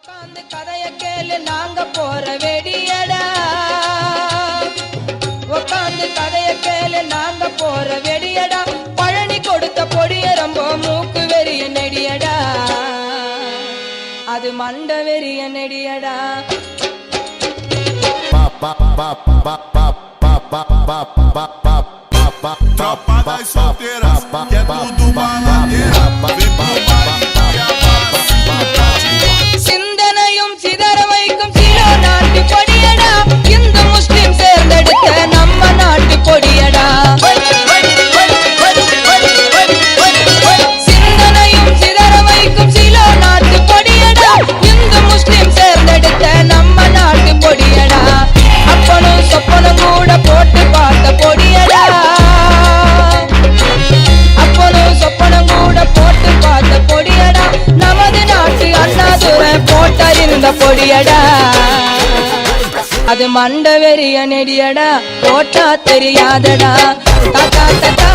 உட்காந்து கதைய கேளு நாங்க போற வெடியடா உட்காந்து கதைய கேளு நாங்க போற வெடியடா பழனி கொடுத்த பொடிய ரொம்ப மூக்கு வெறிய நெடியடா அது மண்ட வெறிய நெடியடா Tropa das solteiras, que é tudo maladeira. Vem pro baile சிந்தனையும் சிதற வைக்கும் சிலோ நாட்டு கொடியடா இந்து முஸ்லிம் சேர்ந்தெடுத்த நம்ம நாட்டு கொடியடா சிந்தனையும் சிதற வைக்கும் சிலோ நாட்டு கொடியடா இந்து முஸ்லிம் சேர்ந்தெடுத்த நம்ம நாட்டு கொடியடா அப்பனும் சொப்பனும் கூட போட்டு பார்த்த கொடியடா அப்பனும் சொப்பனும் கூட போட்டு பார்த்த கொடியடா நமது நாட்டு அண்ணாதுரை போட்டறிந்த பொடியடா அது மண்ட வெறிய நெடியடா போட்டா தெரியாதடா தாத்தா தாத்தா